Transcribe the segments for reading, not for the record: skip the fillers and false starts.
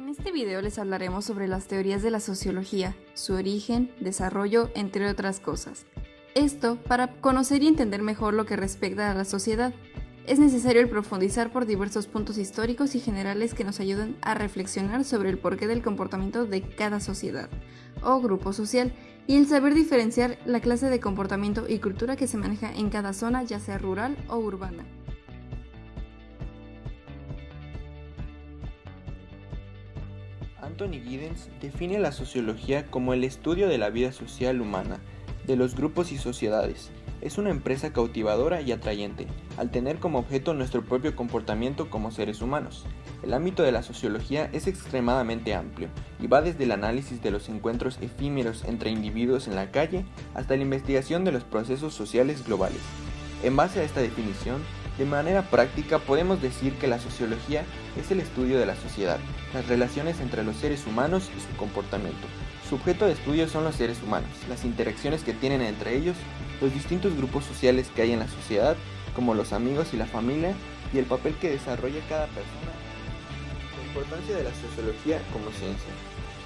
En este video les hablaremos sobre las teorías de la sociología, su origen, desarrollo, entre otras cosas. Esto para conocer y entender mejor lo que respecta a la sociedad. Es necesario el profundizar por diversos puntos históricos y generales que nos ayudan a reflexionar sobre el porqué del comportamiento de cada sociedad o grupo social y el saber diferenciar la clase de comportamiento y cultura que se maneja en cada zona, ya sea rural o urbana. Anthony Giddens define la sociología como el estudio de la vida social humana, de los grupos y sociedades. Es una empresa cautivadora y atrayente, al tener como objeto nuestro propio comportamiento como seres humanos. El ámbito de la sociología es extremadamente amplio y va desde el análisis de los encuentros efímeros entre individuos en la calle hasta la investigación de los procesos sociales globales. En base a esta definición, de manera práctica podemos decir que la sociología es el estudio de la sociedad, las relaciones entre los seres humanos y su comportamiento. Su objeto de estudio son los seres humanos, las interacciones que tienen entre ellos, los distintos grupos sociales que hay en la sociedad, como los amigos y la familia, y el papel que desarrolla cada persona. La importancia de la sociología como ciencia.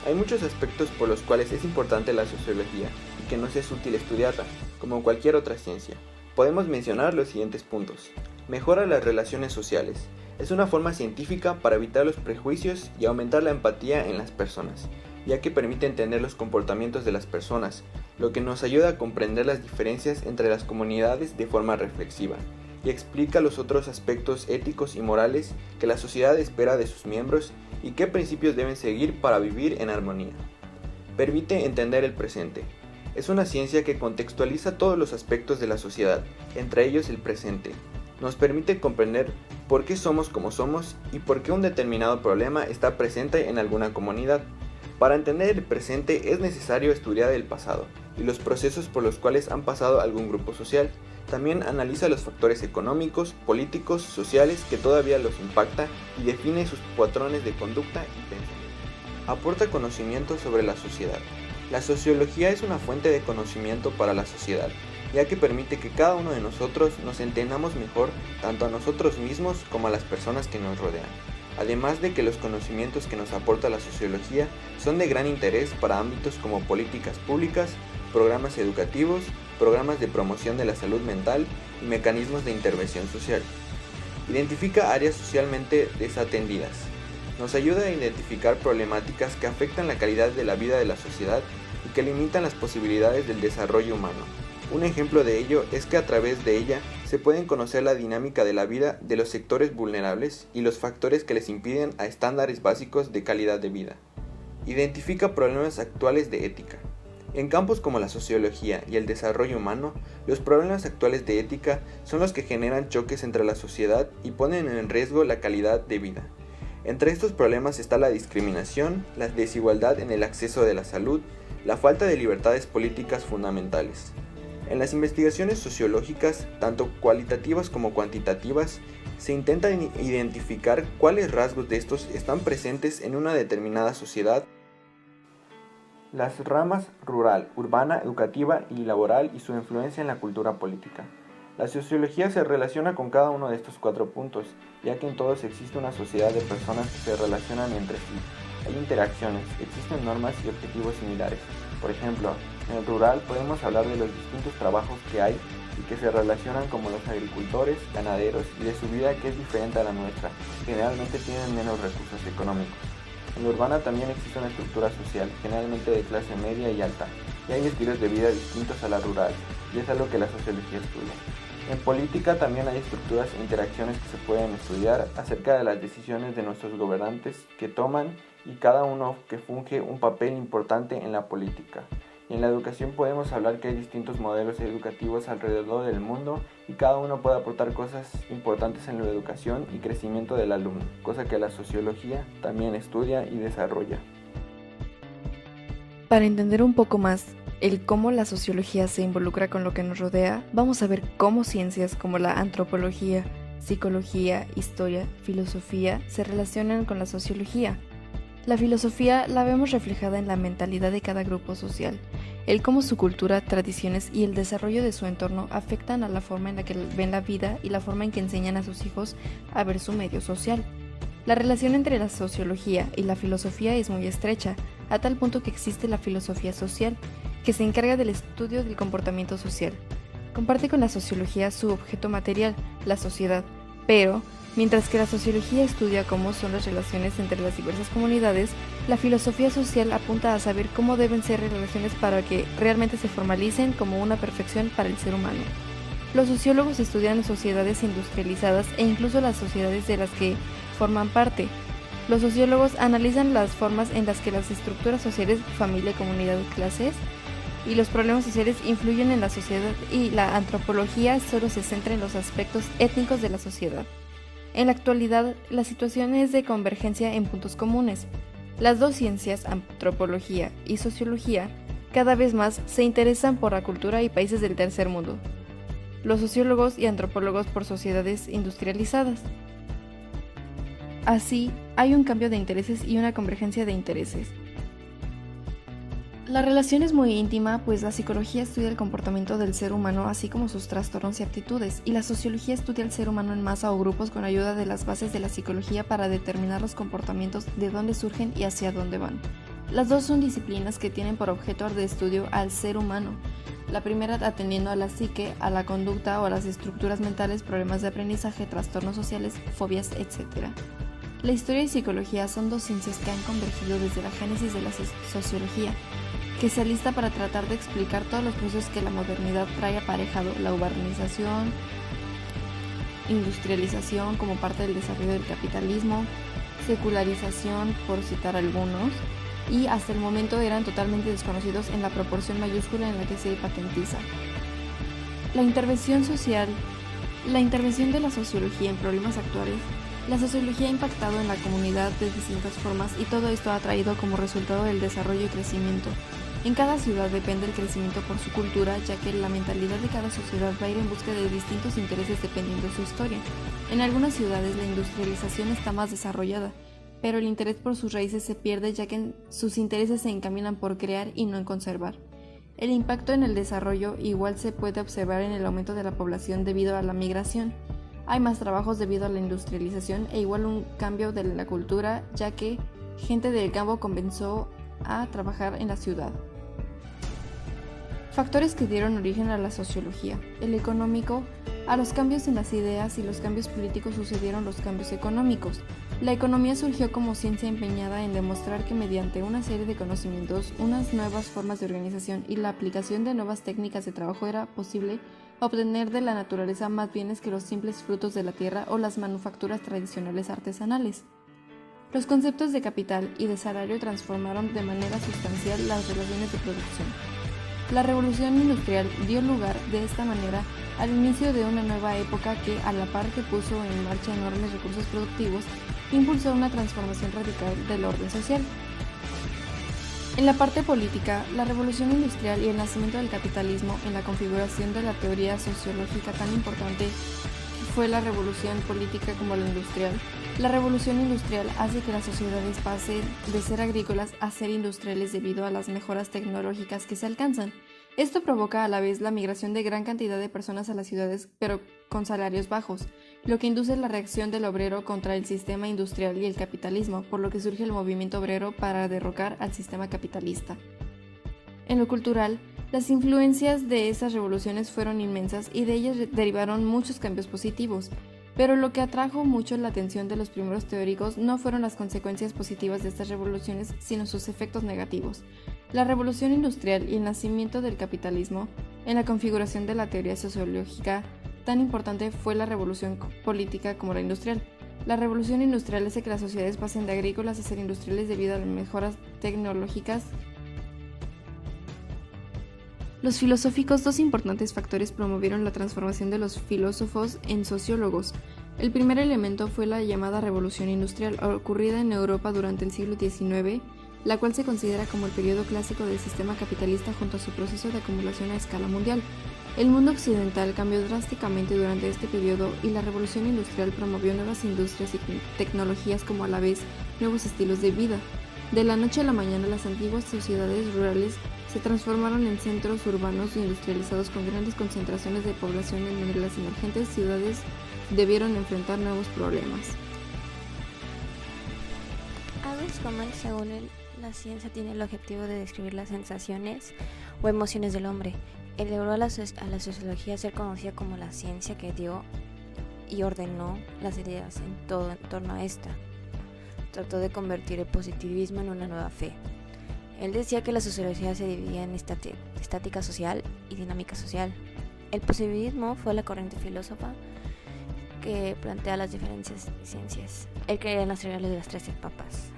Hay muchos aspectos por los cuales es importante la sociología y que nos es útil estudiarla, como cualquier otra ciencia. Podemos mencionar los siguientes puntos. Mejora las relaciones sociales. Es una forma científica para evitar los prejuicios y aumentar la empatía en las personas, ya que permite entender los comportamientos de las personas, lo que nos ayuda a comprender las diferencias entre las comunidades de forma reflexiva, y explica los otros aspectos éticos y morales que la sociedad espera de sus miembros y qué principios deben seguir para vivir en armonía. Permite entender el presente. Es una ciencia que contextualiza todos los aspectos de la sociedad, entre ellos el presente. Nos permite comprender por qué somos como somos y por qué un determinado problema está presente en alguna comunidad. Para entender el presente es necesario estudiar el pasado y los procesos por los cuales han pasado algún grupo social. También analiza los factores económicos, políticos, sociales que todavía los impacta y define sus patrones de conducta y pensamiento. Aporta conocimiento sobre la sociedad. La sociología es una fuente de conocimiento para la sociedad, ya que permite que cada uno de nosotros nos entendamos mejor tanto a nosotros mismos como a las personas que nos rodean. Además de que los conocimientos que nos aporta la sociología son de gran interés para ámbitos como políticas públicas, programas educativos, programas de promoción de la salud mental y mecanismos de intervención social. Identifica áreas socialmente desatendidas. Nos ayuda a identificar problemáticas que afectan la calidad de la vida de la sociedad y que limitan las posibilidades del desarrollo humano. Un ejemplo de ello es que a través de ella se pueden conocer la dinámica de la vida de los sectores vulnerables y los factores que les impiden a estándares básicos de calidad de vida. Identifica problemas actuales de ética. En campos como la sociología y el desarrollo humano, los problemas actuales de ética son los que generan choques entre la sociedad y ponen en riesgo la calidad de vida. Entre estos problemas está la discriminación, la desigualdad en el acceso de la salud, la falta de libertades políticas fundamentales. En las investigaciones sociológicas, tanto cualitativas como cuantitativas, se intenta identificar cuáles rasgos de estos están presentes en una determinada sociedad. Las ramas rural, urbana, educativa y laboral y su influencia en la cultura política. La sociología se relaciona con cada uno de estos 4 puntos, ya que en todos existe una sociedad de personas que se relacionan entre sí. Hay interacciones, existen normas y objetivos similares. Por ejemplo, en el rural podemos hablar de los distintos trabajos que hay y que se relacionan como los agricultores, ganaderos y de su vida que es diferente a la nuestra. Generalmente tienen menos recursos económicos. En la urbana también existe una estructura social, generalmente de clase media y alta, y hay estilos de vida distintos a la rural, y es algo que la sociología estudia. En política también hay estructuras e interacciones que se pueden estudiar acerca de las decisiones de nuestros gobernantes que toman y cada uno que funge un papel importante en la política. Y en la educación podemos hablar que hay distintos modelos educativos alrededor del mundo y cada uno puede aportar cosas importantes en la educación y crecimiento del alumno, cosa que la sociología también estudia y desarrolla. Para entender un poco más el cómo la sociología se involucra con lo que nos rodea, vamos a ver cómo ciencias como la antropología, psicología, historia, filosofía se relacionan con la sociología. La filosofía la vemos reflejada en la mentalidad de cada grupo social, el cómo su cultura, tradiciones y el desarrollo de su entorno afectan a la forma en la que ven la vida y la forma en que enseñan a sus hijos a ver su medio social. La relación entre la sociología y la filosofía es muy estrecha, a tal punto que existe la filosofía social, que se encarga del estudio del comportamiento social. Comparte con la sociología su objeto material, la sociedad, pero, mientras que la sociología estudia cómo son las relaciones entre las diversas comunidades, la filosofía social apunta a saber cómo deben ser las relaciones para que realmente se formalicen como una perfección para el ser humano. Los sociólogos estudian sociedades industrializadas e incluso las sociedades de las que forman parte. Los sociólogos analizan las formas en las que las estructuras sociales, familia, comunidad, clases y los problemas sociales influyen en la sociedad, y la antropología solo se centra en los aspectos étnicos de la sociedad. En la actualidad, la situación es de convergencia en puntos comunes. Las dos ciencias, antropología y sociología, cada vez más se interesan por la cultura y países del tercer mundo. Los sociólogos y antropólogos por sociedades industrializadas. Así, hay un cambio de intereses y una convergencia de intereses. La relación es muy íntima, pues la psicología estudia el comportamiento del ser humano, así como sus trastornos y actitudes, y la sociología estudia al ser humano en masa o grupos con ayuda de las bases de la psicología para determinar los comportamientos, de dónde surgen y hacia dónde van. Las dos son disciplinas que tienen por objeto de estudio al ser humano, la primera atendiendo a la psique, a la conducta o a las estructuras mentales, problemas de aprendizaje, trastornos sociales, fobias, etc. La historia y psicología son dos ciencias que han convergido desde la génesis de la sociología, que se alista para tratar de explicar todos los procesos que la modernidad trae aparejado: la urbanización, industrialización como parte del desarrollo del capitalismo, secularización, por citar algunos, y hasta el momento eran totalmente desconocidos en la proporción mayúscula en la que se patentiza. La intervención de la sociología en problemas actuales. La sociología ha impactado en la comunidad de distintas formas, y todo esto ha traído como resultado el desarrollo y crecimiento. En cada ciudad depende el crecimiento por su cultura, ya que la mentalidad de cada sociedad va a ir en busca de distintos intereses dependiendo de su historia. En algunas ciudades la industrialización está más desarrollada, pero el interés por sus raíces se pierde, ya que sus intereses se encaminan por crear y no en conservar. El impacto en el desarrollo igual se puede observar en el aumento de la población debido a la migración. Hay más trabajos debido a la industrialización e igual un cambio de la cultura, ya que gente del campo comenzó a trabajar en la ciudad. Factores que dieron origen a la sociología. El económico. A los cambios en las ideas y los cambios políticos sucedieron los cambios económicos. La economía surgió como ciencia empeñada en demostrar que mediante una serie de conocimientos, unas nuevas formas de organización y la aplicación de nuevas técnicas de trabajo era posible obtener de la naturaleza más bienes que los simples frutos de la tierra o las manufacturas tradicionales artesanales. Los conceptos de capital y de salario transformaron de manera sustancial las relaciones de producción. La revolución industrial dio lugar, de esta manera, al inicio de una nueva época que, a la par que puso en marcha enormes recursos productivos, impulsó una transformación radical del orden social. En la parte política, la revolución industrial y el nacimiento del capitalismo en la configuración de la teoría sociológica tan importante fue la revolución política como la industrial. La revolución industrial hace que las sociedades pasen de ser agrícolas a ser industriales debido a las mejoras tecnológicas que se alcanzan. Esto provoca a la vez la migración de gran cantidad de personas a las ciudades, pero con salarios bajos, lo que induce la reacción del obrero contra el sistema industrial y el capitalismo, por lo que surge el movimiento obrero para derrocar al sistema capitalista. En lo cultural, las influencias de esas revoluciones fueron inmensas y de ellas derivaron muchos cambios positivos, pero lo que atrajo mucho la atención de los primeros teóricos no fueron las consecuencias positivas de estas revoluciones, sino sus efectos negativos. La revolución industrial y el nacimiento del capitalismo, en la configuración de la teoría sociológica, tan importante fue la revolución política como la industrial. La revolución industrial hace que las sociedades pasen de agrícolas a ser industriales debido a las mejoras tecnológicas. Los filosóficos, dos importantes factores promovieron la transformación de los filósofos en sociólogos. El primer elemento fue la llamada Revolución Industrial, ocurrida en Europa durante el siglo XIX, la cual se considera como el periodo clásico del sistema capitalista junto a su proceso de acumulación a escala mundial. El mundo occidental cambió drásticamente durante este periodo y la Revolución Industrial promovió nuevas industrias y tecnologías como a la vez nuevos estilos de vida. De la noche a la mañana, las antiguas sociedades rurales se transformaron en centros urbanos industrializados con grandes concentraciones de población en donde las emergentes ciudades debieron enfrentar nuevos problemas. Carlos Gomann, según él, la ciencia tiene el objetivo de describir las sensaciones o emociones del hombre. Elevó a la sociología a ser conocida como la ciencia que dio y ordenó las ideas en torno a esta. Trató de convertir el positivismo en una nueva fe. Él decía que la sociología se dividía en estática social y dinámica social. El positivismo fue la corriente filósofa que plantea las diferentes ciencias. Él creía en las teorías de las tres etapas: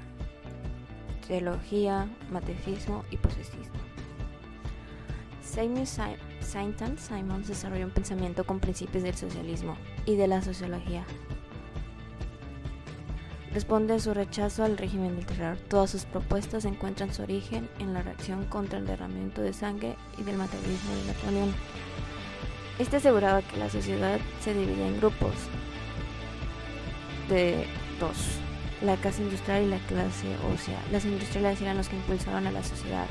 teología, materialismo y positivismo. Simons desarrolló un pensamiento con principios del socialismo y de la sociología. Responde a su rechazo al régimen del terror. Todas sus propuestas encuentran su origen en la reacción contra el derramamiento de sangre y del materialismo de Napoleón. Este aseguraba que la sociedad se dividía en grupos de dos: la clase industrial y la clase ósea. Las industriales eran los que impulsaron a la sociedad: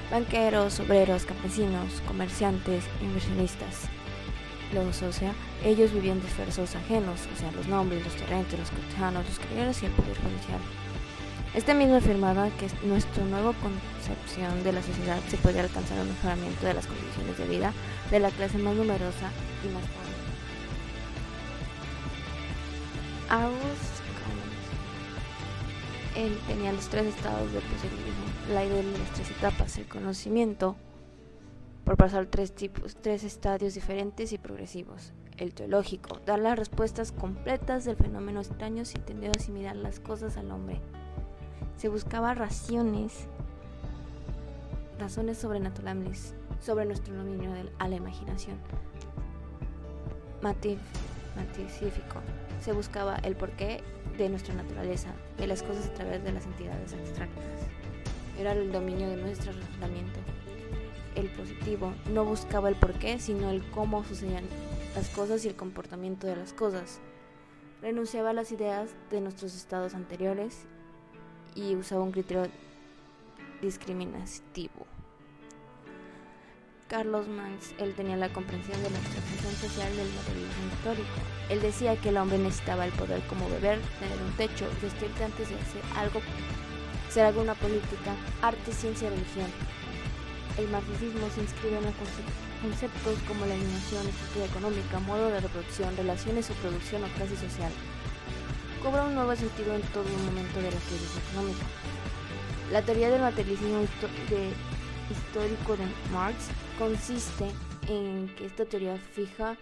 banqueros, obreros, campesinos, comerciantes, inversionistas. Los ósea, ellos vivían de esfuerzos ajenos, o sea, los nobles, los terrentos, los cortesanos, los criados y el poder judicial. Este mismo afirmaba que nuestra nueva concepción de la sociedad se puede alcanzar un mejoramiento de las condiciones de vida de la clase más numerosa y más pobre. August Comte, él tenía los tres estados del positivismo, la idea de las tres etapas: el conocimiento, por pasar tres estadios diferentes y progresivos; el teológico, dar las respuestas completas del fenómeno extraño y tendió a asimilar las cosas al hombre. Se buscaba razones sobrenaturales sobre nuestro dominio a la imaginación. Científico, se buscaba el porqué de nuestra naturaleza, de las cosas a través de las entidades abstractas. Era el dominio de nuestro razonamiento. El positivo no buscaba el porqué, sino el cómo sucedían las cosas y el comportamiento de las cosas. Renunciaba a las ideas de nuestros estados anteriores y usaba un criterio discriminativo. Carlos Marx, él tenía la comprensión de la transformación social del materialismo histórico. Él decía que el hombre necesitaba el poder como beber, tener un techo, vestirte antes de hacer alguna política, arte, ciencia y religión. El marxismo se inscribe en los conceptos como la eliminación, estructura económica, modo de reproducción, relaciones o producción o clase social. Cobra un nuevo sentido en todo momento de la crisis económica. La teoría del materialismo histórico de Marx consiste en que esta teoría fija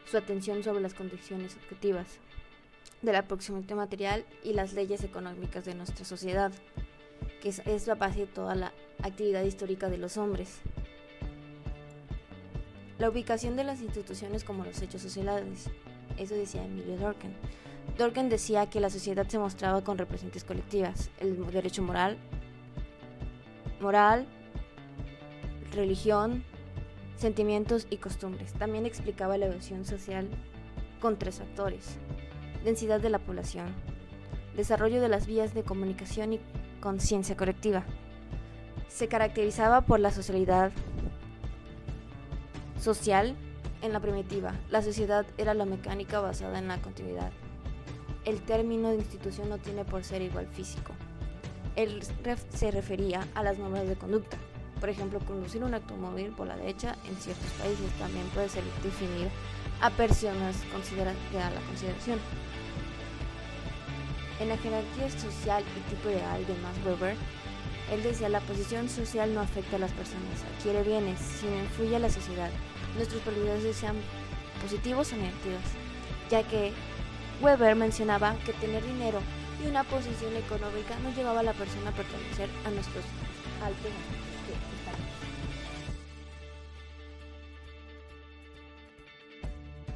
su atención sobre las condiciones objetivas de la proximidad material y las leyes económicas de nuestra sociedad, que es la base de toda la actividad histórica de los hombres. La ubicación de las instituciones como los hechos sociales, eso decía Emilio Durkheim. Durkheim decía que la sociedad se mostraba con representantes colectivas: el derecho moral, religión, sentimientos y costumbres. También explicaba la evolución social con tres factores: densidad de la población, desarrollo de las vías de comunicación y conciencia colectiva. Se caracterizaba por la socialidad social en la primitiva. La sociedad era la mecánica basada en la continuidad. El término de institución no tiene por ser igual físico. Él se refería a las normas de conducta. Por ejemplo, conducir un automóvil por la derecha en ciertos países también puede ser definir a personas de la consideración. En la jerarquía social y tipo ideal de Max Weber, él decía: la posición social no afecta a las personas, adquiere bienes, sino influye a la sociedad. Nuestros políticos sean positivos o negativos, ya que Weber mencionaba que tener dinero y una posición económica no llevaba a la persona a pertenecer a nuestros altos estándares.